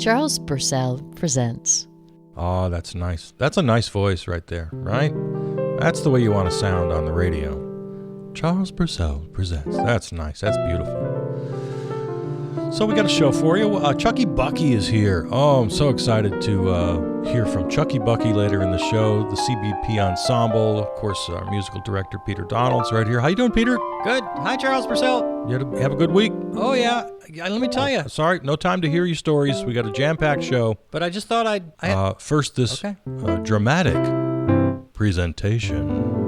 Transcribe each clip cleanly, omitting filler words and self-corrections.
Charles Purcell presents. Oh, that's nice. That's a nice voice right there, right? That's the way you want to sound on the radio. Charles Purcell presents. That's nice. That's beautiful. So we got a show for you. Chucky Bucky is here. Oh, I'm so excited to hear from Chucky Bucky later in the show. The CBP Ensemble, of course, our musical director Peter Donald's right here. How you doing, Peter? Good. Hi, Charles Purcell. You have a good week? Oh, yeah. Let me tell you. Sorry, no time to hear your stories. We got a jam-packed show. But I just thought First, this dramatic presentation.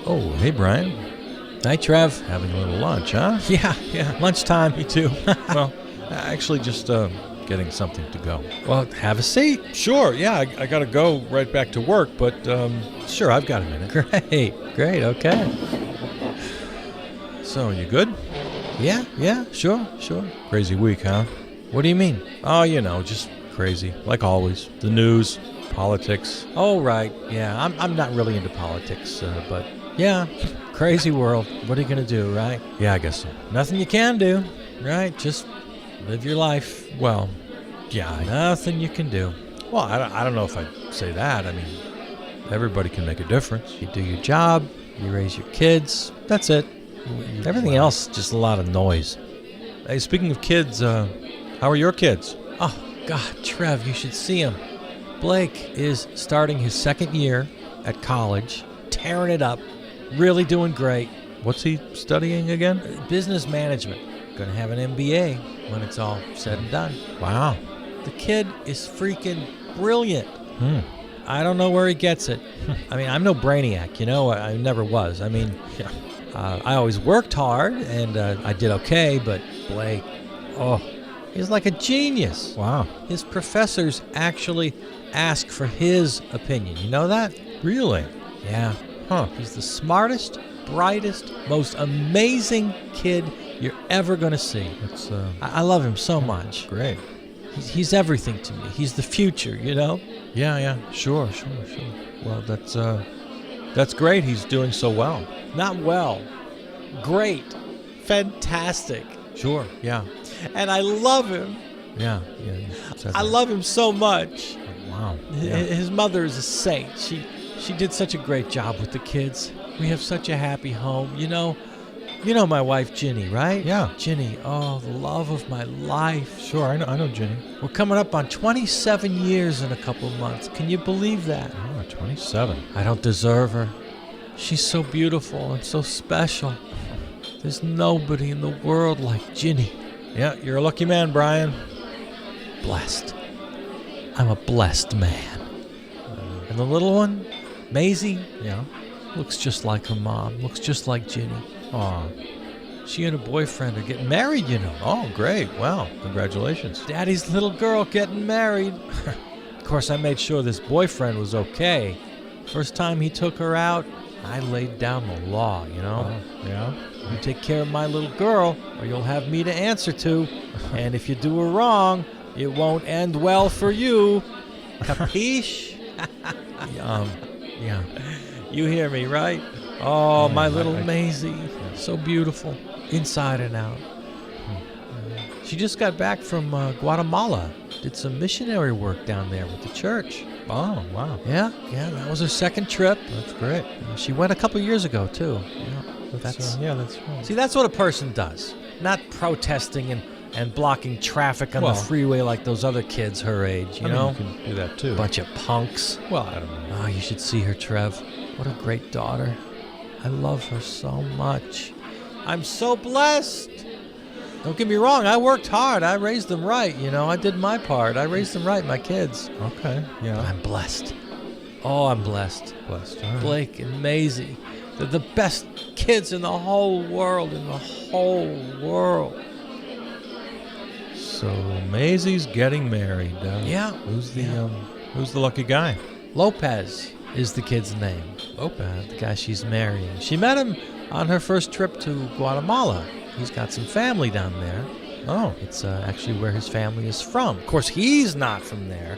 Oh, hey, Brian. Hi, Trev. Having a little lunch, huh? Yeah. Lunchtime. Me too. Well, actually just getting something to go. Well, have a seat. Sure, yeah, I got to go right back to work, but sure, I've got a minute. Great, okay. So, you good? Yeah, sure. Crazy week, huh? What do you mean? Oh, just crazy, like always. The news, politics. Oh, right. Yeah, I'm not really into politics, but yeah, crazy world. What are you going to do, right? Yeah, I guess so. Nothing you can do, right? Just live your life. Well, yeah. Nothing you can do. Well, I don't know if I'd say that. I mean, everybody can make a difference. You do your job, you raise your kids, that's it. Everything else, just a lot of noise. Hey, speaking of kids, how are your kids? Oh, God, Trev, you should see him. Blake is starting his second year at college, tearing it up, really doing great. What's he studying again? Business management. Going to have an MBA when it's all said and done. Wow. The kid is freaking brilliant. I don't know where he gets it. I mean, I'm no brainiac, I never was. I mean, I always worked hard, and I did okay, but Blake, he's like a genius. Wow. His professors actually ask for his opinion. You know that? Really? Yeah. He's the smartest, brightest, most amazing kid you're ever going to see. I love him so much. Great. He's everything to me. He's the future, Yeah, sure. Well, that's great. He's doing so well. Not well. Great. Fantastic. Sure, yeah. And I love him. Yeah. I love him so much. Wow. Yeah. His mother is a saint. She did such a great job with the kids. We have such a happy home. You know my wife, Ginny, right? Yeah. Ginny, the love of my life. Sure, I know Ginny. We're coming up on 27 years in a couple of months. Can you believe that? Oh, 27. I don't deserve her. She's so beautiful and so special. There's nobody in the world like Ginny. Yeah, you're a lucky man, Brian. Blessed. I'm a blessed man. And the little one, Maisie, looks just like her mom, looks just like Ginny. Aw. She and her boyfriend are getting married, Oh, great. Wow. Congratulations. Daddy's little girl getting married. Of course, I made sure this boyfriend was okay. First time he took her out, I laid down the law, Oh, yeah? You take care of my little girl, or you'll have me to answer to. And if you do her wrong, it won't end well for you. Capiche? Yeah. You hear me, right? Oh, my little Maisie. So beautiful, inside and out. She just got back from Guatemala. Did some missionary work down there with the church. Oh, wow. Yeah, that was her second trip. That's great. She went a couple years ago, too. That's right. See, that's what a person does. Not protesting and blocking traffic on the freeway like those other kids her age, you know? You can do that, too. Bunch of punks. Well, I don't know. Oh, you should see her, Trev. What a great daughter. I love her so much. I'm so blessed. Don't get me wrong. I worked hard. I raised them right, I did my part. I raised them right, my kids. Okay, yeah. But I'm blessed. Oh, I'm blessed. Blessed, all right. Blake and Maisie. They're the best kids in the whole world, So Maisie's getting married. Yeah. Who's the lucky guy? Lopez is the kid's name. Lopez. The guy she's marrying. She met him on her first trip to Guatemala. He's got some family down there. Oh. It's actually where his family is from. Of course, he's not from there.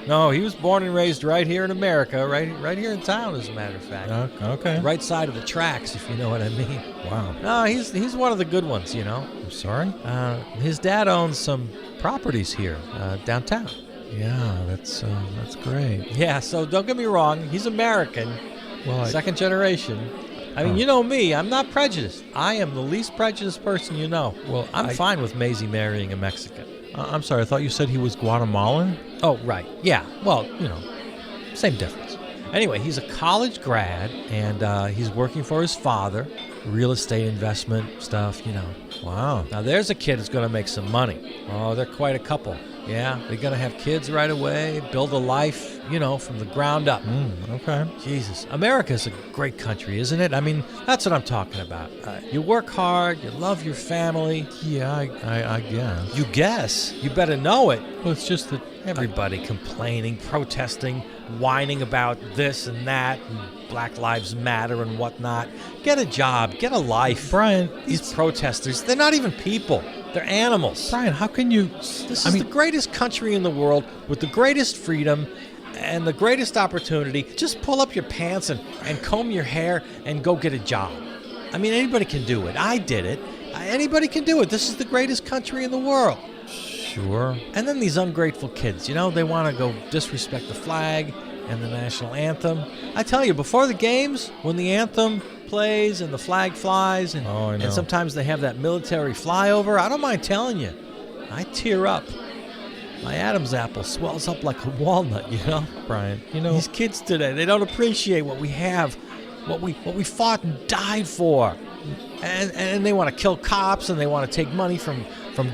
No, he was born and raised right here in America, right here in town, as a matter of fact. Okay. Right side of the tracks, if you know what I mean. Wow. No, he's one of the good ones, you know. I'm sorry? His dad owns some properties here downtown. Yeah, that's great. Yeah, so don't get me wrong, he's American, Well, second generation. I mean, you know me, I'm not prejudiced. I am the least prejudiced person you know. Well, I'm fine with Maisie marrying a Mexican. I'm sorry. I thought you said he was Guatemalan. Oh, right. Yeah. Well, you know, same difference. Anyway, he's a college grad, and he's working for his father, real estate investment stuff, you know. Wow. Now, there's a kid who's going to make some money. Oh, they're quite a couple. Yeah, they're going to have kids right away, build a life, you know, from the ground up. Okay. Jesus. America's a great country, isn't it? I mean, that's what I'm talking about. You work hard, you love your family. Yeah, I guess. You guess. You better know it. Well, it's just that Everybody complaining, protesting, whining about this and that, and Black Lives Matter and whatnot. Get a job, get a life. Brian, These protesters, they're not even people. They're animals. Brian, how can you? This is the greatest country in the world with the greatest freedom and the greatest opportunity. Just pull up your pants and comb your hair and go get a job. I mean, anybody can do it. I did it. Anybody can do it. This is the greatest country in the world. Sure. And then these ungrateful kids, you know, they want to go disrespect the flag and the national anthem. I tell you, before the games, when the anthem plays and the flag flies, and, Oh, I know. and sometimes they have that military flyover, I don't mind telling you, I tear up. My Adam's apple swells up like a walnut, you know? Brian, you know, These kids today, they don't appreciate what we have, what we fought and died for. And they want to kill cops, and they want to take money from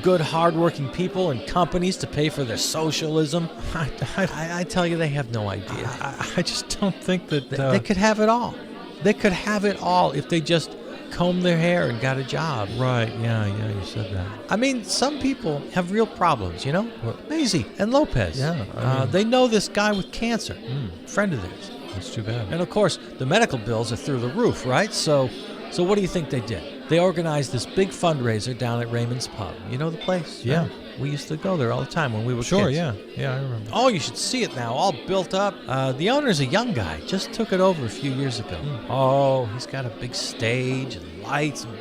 good, hardworking people and companies to pay for their socialism. I tell you, they have no idea. I just don't think that They could have it all. They could have it all if they just combed their hair and got a job. Right? Yeah, you said that. I mean, some people have real problems, you know? Maisie and Lopez. Yeah, I mean- they know this guy with cancer, friend of theirs. That's too bad. And of course, the medical bills are through the roof, right? So what do you think they did? They organized this big fundraiser down at Raymond's Pub. You know the place? Yeah. We used to go there all the time when we were Sure. kids. Yeah, I remember. Oh, you should see it now, all built up. The owner's a young guy, just took it over a few years ago. Oh, he's got a big stage and lights, and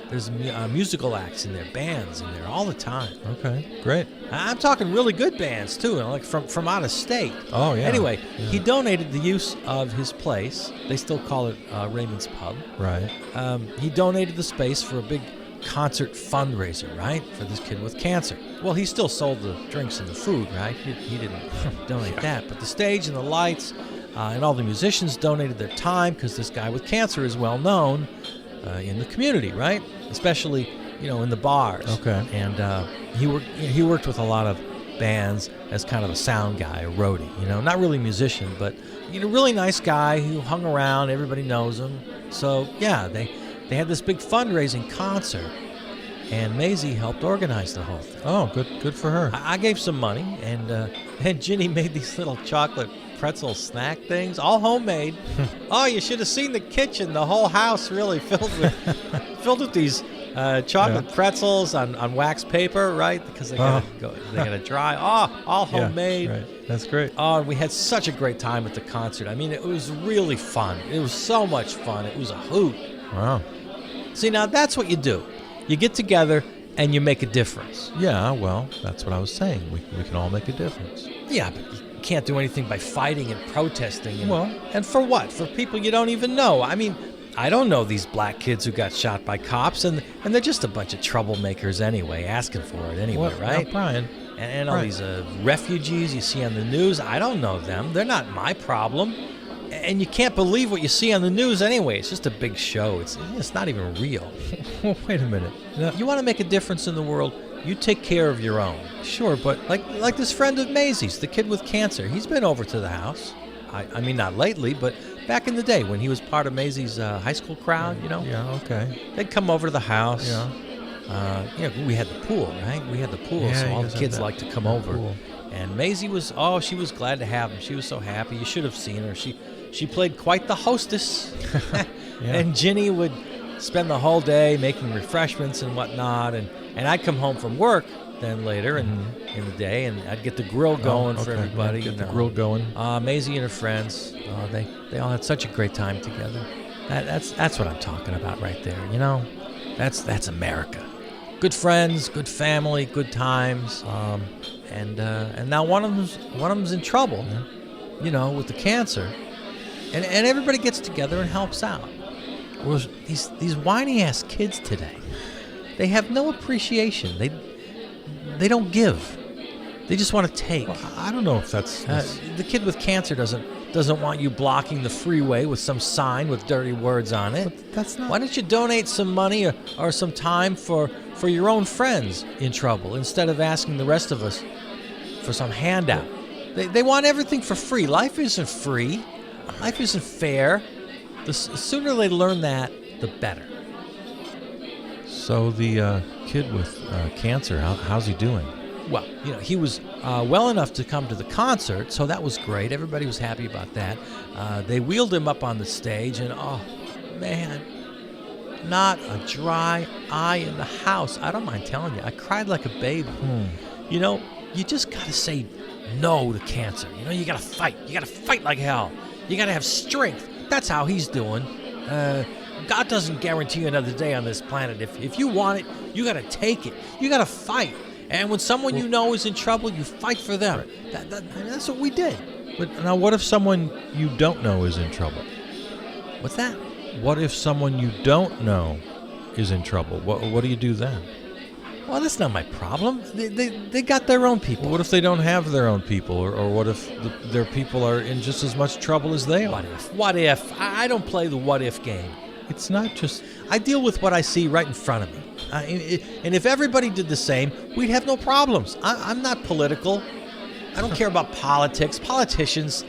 there's musical acts in there, bands in there all the time. Okay, great. I'm talking really good bands too, you know, like from out of state. Oh, yeah. Anyway, Yeah. he donated the use of his place. They still call it Raymond's Pub. Right. He donated the space for a big concert fundraiser, right, for this kid with cancer. Well, he still sold the drinks and the food, right? He didn't donate that, but the stage and the lights and all the musicians donated their time because this guy with cancer is well known in the community, right? Especially, you know, in the bars. Okay. And he worked with a lot of bands as kind of a sound guy, a roadie, you know, not really a musician, but, you know, really nice guy who hung around. Everybody knows him. So, yeah, they had this big fundraising concert, and Maisie helped organize the whole thing. Oh, good for her. I gave some money, and Ginny made these little chocolate pretzel snack things, all homemade. Oh, you should have seen the kitchen. The whole house really filled with these chocolate pretzels on wax paper, right? Because they gotta dry. Oh, all homemade. Yeah, right. That's great. Oh, we had such a great time at the concert. I mean, it was really fun. It was so much fun. It was a hoot. Wow. See, now that's what you do. You get together and you make a difference. Yeah, well, that's what I was saying. We can all make a difference. Yeah, but you can't do anything by fighting and protesting. And, Well- and for what? For people you don't even know. I mean, I don't know these black kids who got shot by cops, and they're just a bunch of troublemakers anyway, asking for it anyway, Well, right? now, Brian. And all Right. these refugees you see on the news, I don't know them. They're not my problem. And you can't believe what you see on the news anyway. It's just a big show. It's not even real. Wait a minute. No, You want to make a difference in the world, you take care of your own. sure, but Like this friend of Maisie's, the kid with cancer. He's been over to the house. I mean, not lately, but back in the day when he was part of Maisie's high school crowd, you know. yeah, okay. They'd come over to the house. Yeah. We had the pool, right? We had the pool, Yeah, so you all the guys had kids that- liked to come that over. pool. And Maisie was, she was glad to have him. She was so happy. You should have seen her. She played quite the hostess. Yeah. And Ginny would spend the whole day making refreshments and whatnot. And And I'd come home from work then later in the day, and I'd get the grill going for everybody. Get the grill going. Maisie and her friends, they all had such a great time together. That's what I'm talking about right there. You know, that's America. Good friends, good family, good times. And now one of them's in trouble. Yeah. You know, with the cancer, and everybody gets together and helps out. Well, these whiny ass kids today, they have no appreciation. They don't give. They just want to take. Well, I don't know if that's the kid with cancer doesn't want you blocking the freeway with some sign with dirty words on it. But that's not. Why don't you donate some money or some time for your own friends in trouble instead of asking the rest of us for some handout? They want everything for free. Life isn't free. Life isn't fair. The sooner they learn that, the better. So the kid with cancer, how's he doing? Well, you know, he was well enough to come to the concert, so that was great. Everybody was happy about that. They wheeled him up on the stage, and oh, man, not a dry eye in the house. I don't mind telling you, I cried like a baby. You know, you just got to say no to cancer. You know, you got to fight. You got to fight like hell. You got to have strength. That's how he's doing. God doesn't guarantee you another day on this planet. If you want it, you got to take it. You got to fight. And when someone you know is in trouble, you fight for them. That's what we did. But now, what if someone you don't know is in trouble? What's that? What if someone you don't know is in trouble? What do you do then? Well, that's not my problem. They got their own people. What if they don't have their own people? Or what if their people are in just as much trouble as they are? What if? I don't play the what if game. It's not just... I deal with what I see right in front of me. And if everybody did the same, we'd have no problems. I'm not political. I don't care about politics. Politicians,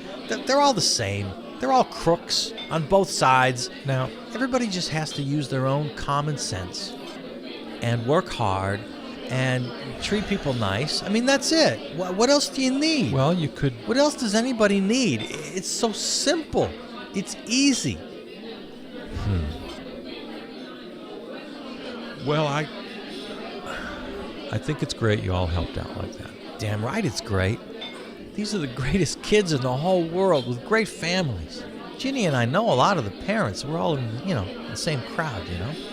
they're all the same. They're all crooks on both sides. Now, everybody just has to use their own common sense and work hard and treat people nice. I mean, that's it. What else do you need? well, you could... What else does anybody need? It's so simple. It's easy. Well, I think it's great you all helped out like that. Damn right it's great. These are the greatest kids in the whole world with great families. Ginny and I know a lot of the parents. We're all in, the same crowd,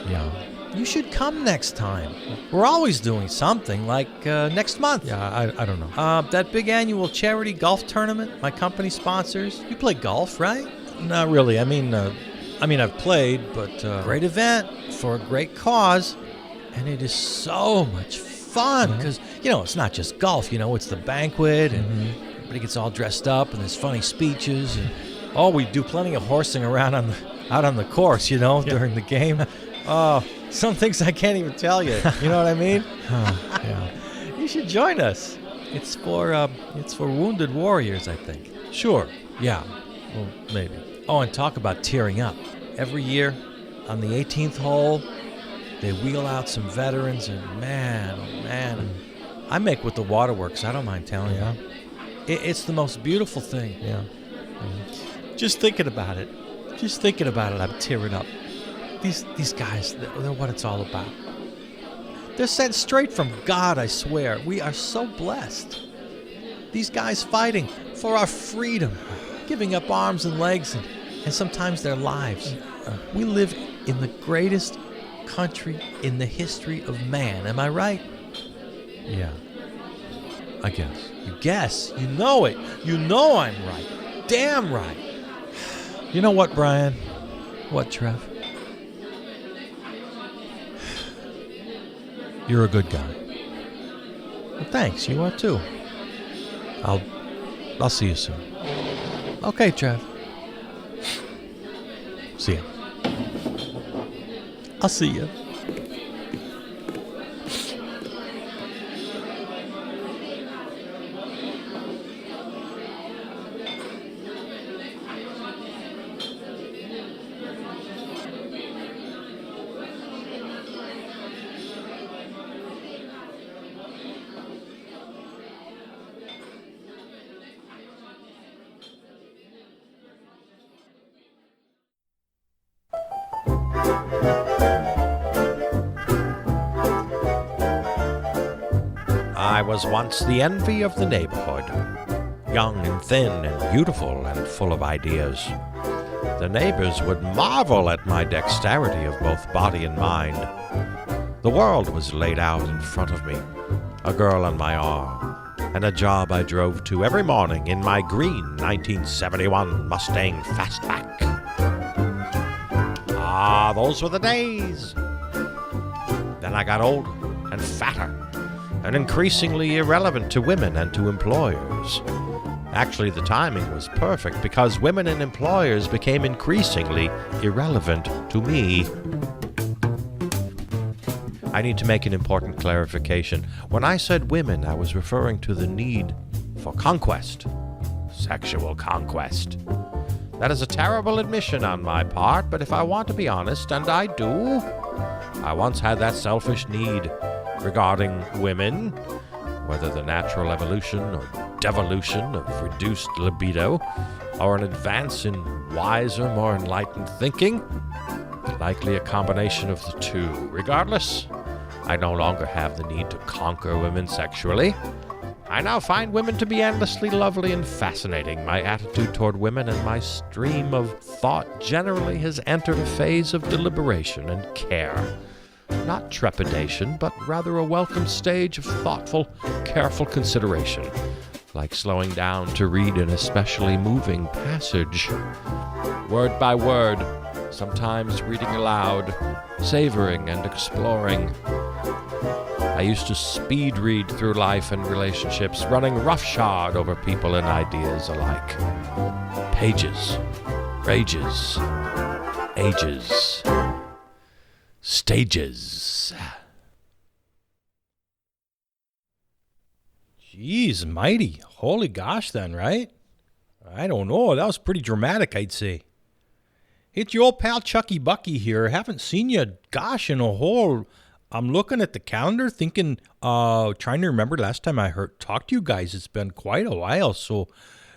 Yeah. You should come next time. We're always doing something, like next month. Yeah, I don't know. That big annual charity golf tournament my company sponsors. You play golf, right? Not really. I mean, I've played, but... Great event for a great cause. And it is so much fun because, it's not just golf, it's the banquet and everybody gets all dressed up and there's funny speeches. And, we do plenty of horsing around out on the course, during the game. Oh, some things I can't even tell you. You know what I mean? Yeah. You should join us. It's for wounded warriors, I think. Sure. Yeah. Well, maybe. Oh, and talk about tearing up. Every year on the 18th hole, they wheel out some veterans, and man, oh man, I make with the waterworks. I don't mind telling you. It's the most beautiful thing. Yeah. Just thinking about it, I'm tearing up. These guys, they're what it's all about. They're sent straight from God, I swear. We are so blessed. These guys fighting for our freedom, giving up arms and legs and sometimes their lives. We live in the greatest country in the history of man. Am I right? Yeah. I guess. You guess. You know it. You know I'm right. Damn right. You know what, Brian? What, Trev? You're a good guy. Well, thanks. You are too. I'll see you soon. Okay, Trev. See ya. I'll see you. I was once the envy of the neighborhood, young and thin and beautiful and full of ideas. The neighbors would marvel at my dexterity of both body and mind. The world was laid out in front of me, a girl on my arm, and a job I drove to every morning in my green 1971 Mustang Fastback. Ah, those were the days. Then I got older and fatter, and increasingly irrelevant to women and to employers. Actually, the timing was perfect because women and employers became increasingly irrelevant to me. I need to make an important clarification. When I said women, I was referring to the need for conquest, sexual conquest. That is a terrible admission on my part, but if I want to be honest, and I do, I once had that selfish need regarding women, whether the natural evolution or devolution of reduced libido, or an advance in wiser, more enlightened thinking, likely a combination of the two. Regardless, I no longer have the need to conquer women sexually. I now find women to be endlessly lovely and fascinating. My attitude toward women and my stream of thought generally has entered a phase of deliberation and care. Not trepidation, but rather a welcome stage of thoughtful, careful consideration, like slowing down to read an especially moving passage. Word by word, sometimes reading aloud, savoring and exploring. I used to speed read through life and relationships, running roughshod over people and ideas alike. Pages, rages, ages, stages. Jeez, mighty. Holy gosh then, right? I don't know. That was pretty dramatic, I'd say. It's your old pal Chucky Bucky here. Haven't seen you, gosh, in a whole... I'm looking at the calendar thinking, trying to remember last time I talked to you guys. It's been quite a while. So,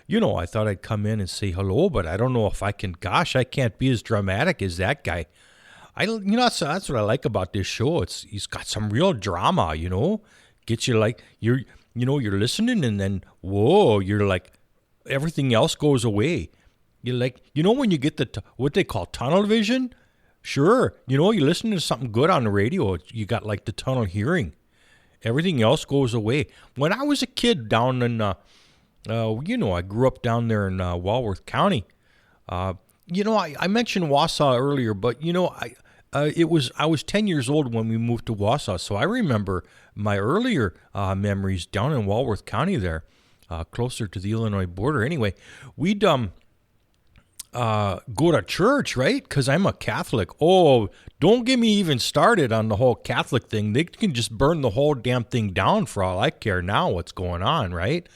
I thought I'd come in and say hello, but I don't know if I can. Gosh, I can't be as dramatic as that guy. That's what I like about this show. He's got some real drama, Gets you like, you're listening and then, whoa, you're like, everything else goes away. You're like, when you get what they call tunnel vision? Sure, you're listening to something good on the radio, you got like the tunnel hearing. Everything else goes away. When I was a kid down in, I grew up down there in Walworth County. I mentioned Wausau earlier, but I was 10 years old when we moved to Wausau, so I remember my earlier memories down in Walworth County there, closer to the Illinois border. Anyway, we'd go to church, right? Because I'm a Catholic. Oh, don't get me even started on the whole Catholic thing. They can just burn the whole damn thing down for all I care now what's going on, right?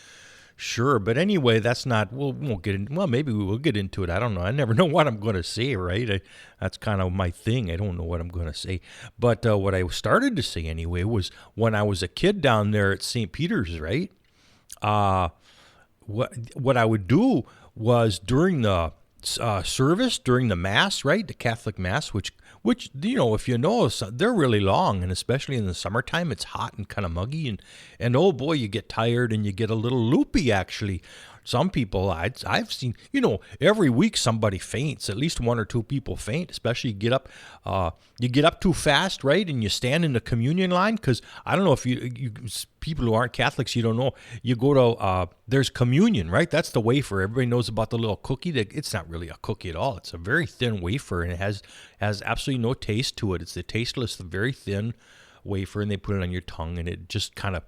Sure, but anyway, that's not, we won't get in, well, maybe we will get into it. I don't know. I never know what I'm going to say, right? That's kind of my thing. I don't know what I'm going to say. But what I started to say anyway was when I was a kid down there at St. Peter's, right? What I would do was during the service, during the Mass, right? The Catholic Mass, which if you know, they're really long, and especially in the summertime, it's hot and kind of muggy, and oh boy, you get tired and you get a little loopy, actually. Some people, I've seen, every week somebody faints. At least one or two people faint, especially you get up too fast, right? And you stand in the communion line, because I don't know if you people who aren't Catholics, you don't know. You go to, there's communion, right? That's the wafer. Everybody knows about the little cookie. It's not really a cookie at all. It's a very thin wafer, and it has absolutely no taste to it. It's the tasteless, very thin wafer, and they put it on your tongue, and it just kind of,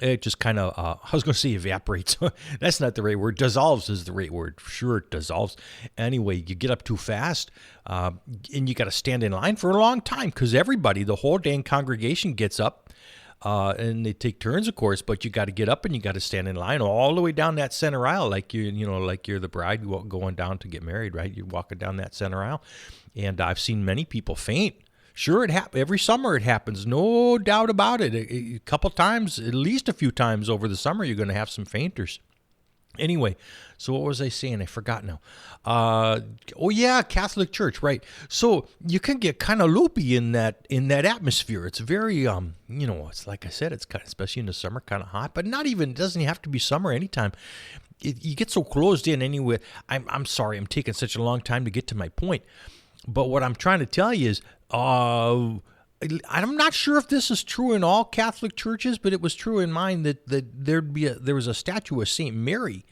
I was going to say evaporates. That's not the right word. Dissolves is the right word. Sure, it dissolves. Anyway, you get up too fast, and you got to stand in line for a long time, because everybody, the whole dang congregation gets up, and they take turns, of course, but you got to get up and you got to stand in line all the way down that center aisle, like you're the bride going down to get married, right? You're walking down that center aisle, and I've seen many people faint. Sure, it happens. Every summer it happens, no doubt about it. A couple times, at least a few times over the summer, you're going to have some fainters. Anyway, so what was I saying? I forgot now. Oh yeah, Catholic Church, right? So you can get kind of loopy in that atmosphere. It's very it's like I said, it's kind of, especially in the summer, kind of hot, but not even. It doesn't have to be summer anytime. You get so closed in anyway. I'm sorry, I'm taking such a long time to get to my point, but what I'm trying to tell you is, I'm not sure if this is true in all Catholic churches, but it was true in mine that there was a statue of Saint Mary,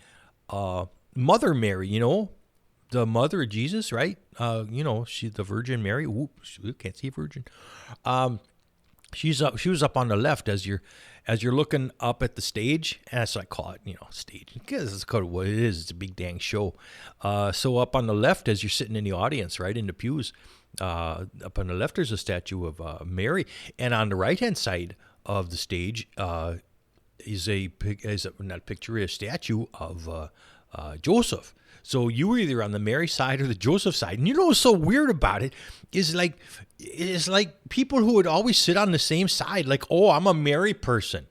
Mother Mary, the mother of Jesus, right? She's the Virgin Mary. Oops, can't see Virgin. She was up on the left as you're looking up at the stage, and that's what I call it, stage, because it's kind of what it is. It's a big dang show. So up on the left as you're sitting in the audience, right in the pews, up on the left there's a statue of Mary, and on the right hand side of the stage is a statue of Joseph. So you were either on the Mary side or the Joseph side. And you know what's so weird about it is like people who would always sit on the same side, like, oh, I'm a Mary person.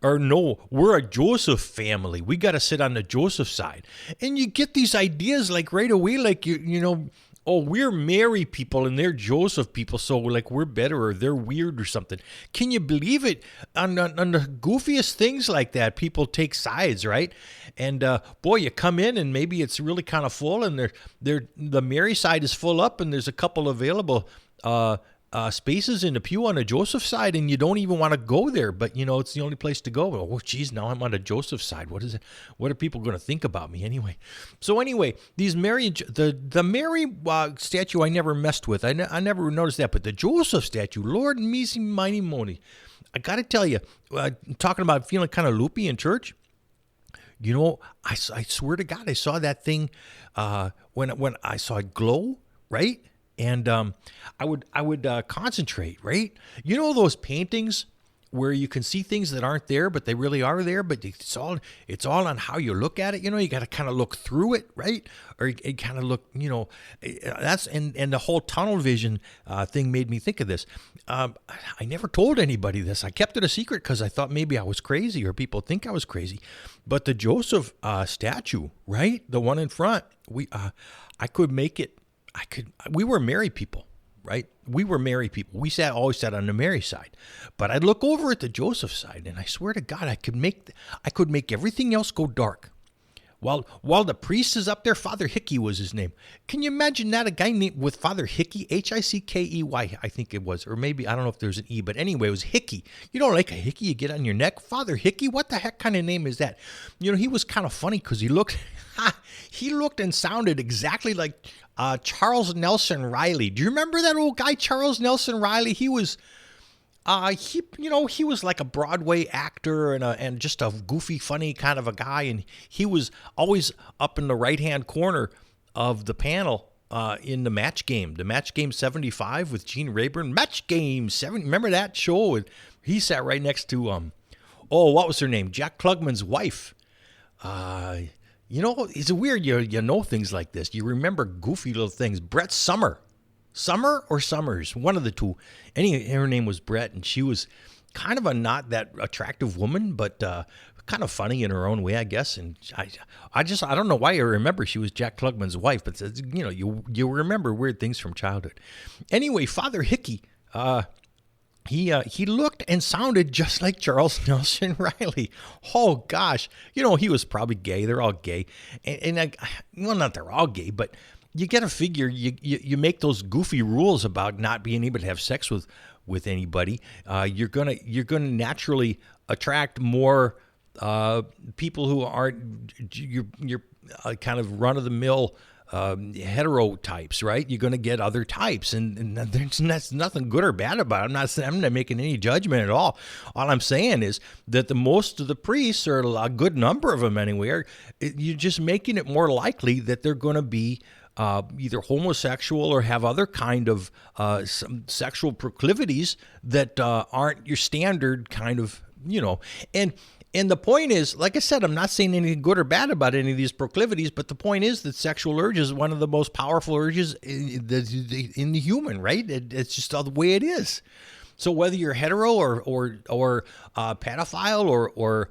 Or no, we're a Joseph family. We got to sit on the Joseph side. And you get these ideas like right away, like, oh, we're Mary people and they're Joseph people, so like we're better or they're weird or something. Can you believe it? On the goofiest things like that, people take sides, right? And boy, you come in and maybe it's really kind of full, and the Mary side is full up, and there's a couple available spaces in the pew on the Joseph side, and you don't even want to go there, but it's the only place to go. Oh, geez, now I'm on the Joseph side. What is it? What are people going to think about me anyway? So anyway, these Mary, the Mary statue I never messed with. I never noticed that, but the Joseph statue, Lord Measy Mighty Moni, I got to tell you, talking about feeling kind of loopy in church. I swear to God, I saw that thing when I saw it glow, right? And I would concentrate, right? Those paintings where you can see things that aren't there, but they really are there. But it's all on how you look at it. You got to kind of look through it, right? Or you kind of look, that's and the whole tunnel vision thing made me think of this. I never told anybody this. I kept it a secret because I thought maybe I was crazy or people think I was crazy. But the Joseph statue, right, the one in front, I could make it. We were married people, right? We were married people. We always sat on the Mary side, but I'd look over at the Joseph side, and I swear to God, I could make everything else go dark. While the priest is up there, Father Hickey was his name. Can you imagine that? A guy named with Father Hickey, Hickey, I think it was, or maybe, I don't know if there's an E, but anyway, it was Hickey. You don't like a Hickey you get on your neck? Father Hickey? What the heck kind of name is that? He was kind of funny because he looked and sounded exactly like Charles Nelson Riley. Do you remember that old guy, Charles Nelson Riley? He was... he was like a Broadway actor and just a goofy, funny kind of a guy. And he was always up in the right-hand corner of the panel in the Match Game 75 with Gene Rayburn. Match Game 7. Remember that show? He sat right next to, what was her name? Jack Klugman's wife. It's weird. You know things like this. You remember goofy little things. Brett Summer or Summers, one of the two. Her name was Brett, and she was kind of a not that attractive woman, but kind of funny in her own way, I guess. And I don't know why I remember she was Jack Klugman's wife, but you remember weird things from childhood. Anyway, Father Hickey, he looked and sounded just like Charles Nelson Riley. Oh gosh, he was probably gay. They're all gay, and not they're all gay, but. You got to figure you make those goofy rules about not being able to have sex with anybody. You're gonna naturally attract more people who aren't your kind of run of the mill hetero types, right? You're going to get other types, and that's nothing good or bad about it. I'm not making any judgment at all. All I'm saying is that the most of the priests, or a good number of them anyway, you're just making it more likely that they're going to be either homosexual or have other kind of some sexual proclivities that aren't your standard kind of, and the point is, like I said, I'm not saying anything good or bad about any of these proclivities, but the point is that sexual urge is one of the most powerful urges in the human, right? It's just the way it is. So whether you're hetero or pedophile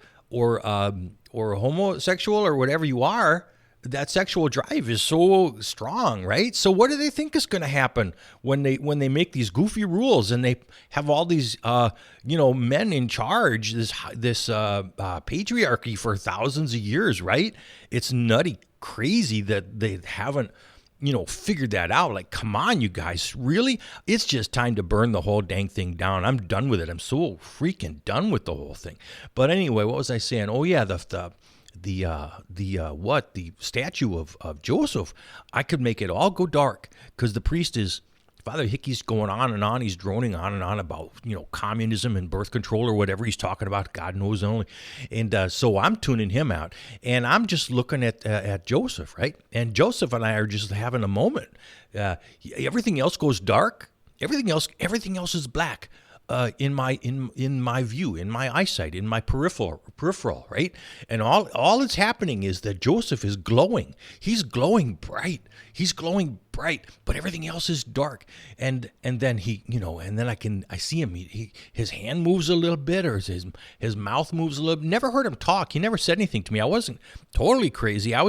or homosexual or whatever you are, that sexual drive is so strong, right? So what do they think is going to happen when they make these goofy rules and they have all these men in charge, this patriarchy for thousands of years, right? It's nutty crazy that they haven't figured that out. Like, come on, you guys, really? It's just time to burn the whole dang thing down. I'm done with it. I'm so freaking done with the whole thing. But anyway, what was I saying? Oh yeah, the statue of Joseph, I could make it all go dark because the priest is, Father Hickey's going on and on. He's droning on and on about, communism and birth control or whatever he's talking about. God knows only. And so I'm tuning him out. And I'm just looking at Joseph, right? And Joseph and I are just having a moment. Everything else goes dark. Everything else is black. In my view, in my eyesight, in my peripheral, right? And all that's happening is that Joseph is glowing. He's glowing bright. But everything else is dark. And then I see him. His hand moves a little bit, or his mouth moves a little. Never heard him talk. He never said anything to me. I wasn't totally crazy. I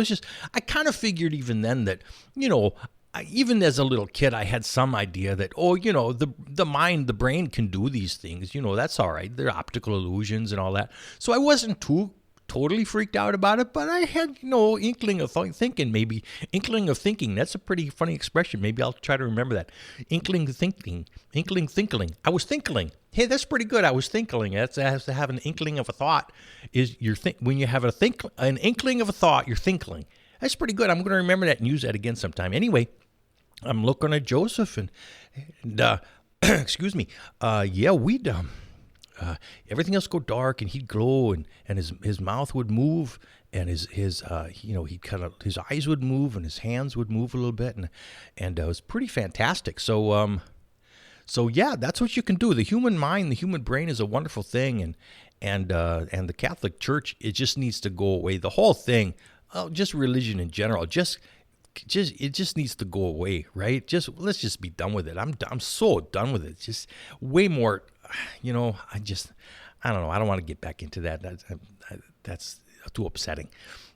kind of figured even then that, even as a little kid, I had some idea that, the mind, the brain can do these things. That's all right. They're optical illusions and all that. So I wasn't too totally freaked out about it, but I had, inkling of thinking, maybe. Inkling of thinking. That's a pretty funny expression. Maybe I'll try to remember that. Inkling thinking. I was thinkling. Hey, that's pretty good. I was thinkling. That's has to have an inkling of a thought. When you have an inkling of a thought, you're thinkling. That's pretty good. I'm going to remember that and use that again sometime. Anyway, I'm looking at Joseph and excuse me. We'd everything else go dark and he'd glow and his mouth would move and his eyes would move and his hands would move a little bit and it was pretty fantastic. So yeah, that's what you can do. The human mind, the human brain is a wonderful thing, and the Catholic Church, it just needs to go away. The whole thing. Just religion in general, it just needs to go away, right? Let's just be done with it. I'm so done with it. It's just way more, I don't know. I don't want to get back into that. That's too upsetting.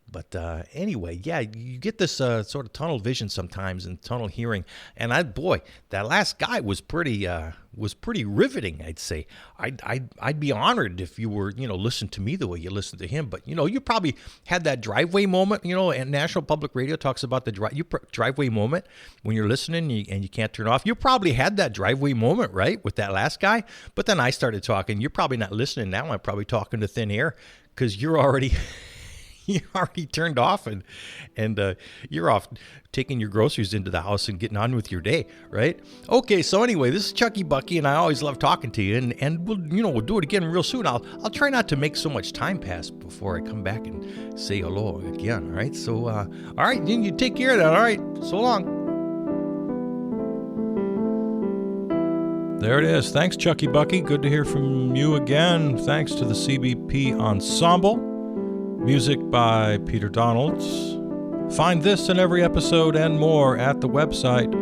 But anyway, yeah, you get this sort of tunnel vision sometimes and tunnel hearing. And that last guy was pretty riveting, I'd say. I'd be honored if you were, listen to me the way you listen to him. But, you probably had that driveway moment, and National Public Radio talks about the driveway moment when you're listening and you can't turn off. You probably had that driveway moment, right, with that last guy. But then I started talking. You're probably not listening now. I'm probably talking to thin air because you're already... You already turned off and you're off taking your groceries into the house and getting on with your day, right? Okay, so anyway, this is Chucky Bucky, and I always love talking to you, and we'll do it again real soon. I'll try not to make so much time pass before I come back and say hello again, all right? So, all right, then you take care of that, all right? So long. There it is. Thanks, Chucky Bucky. Good to hear from you again. Thanks to the CBP Ensemble. Music by Peter Donalds. Find this and every episode and more at the website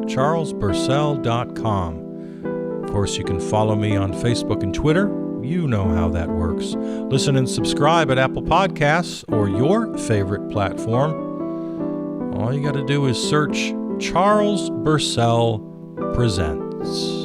charlesburcell.com. Of course, you can follow me on Facebook and Twitter. You know how that works. Listen and subscribe at Apple Podcasts or your favorite platform. All you got to do is search Charles Burcell Presents.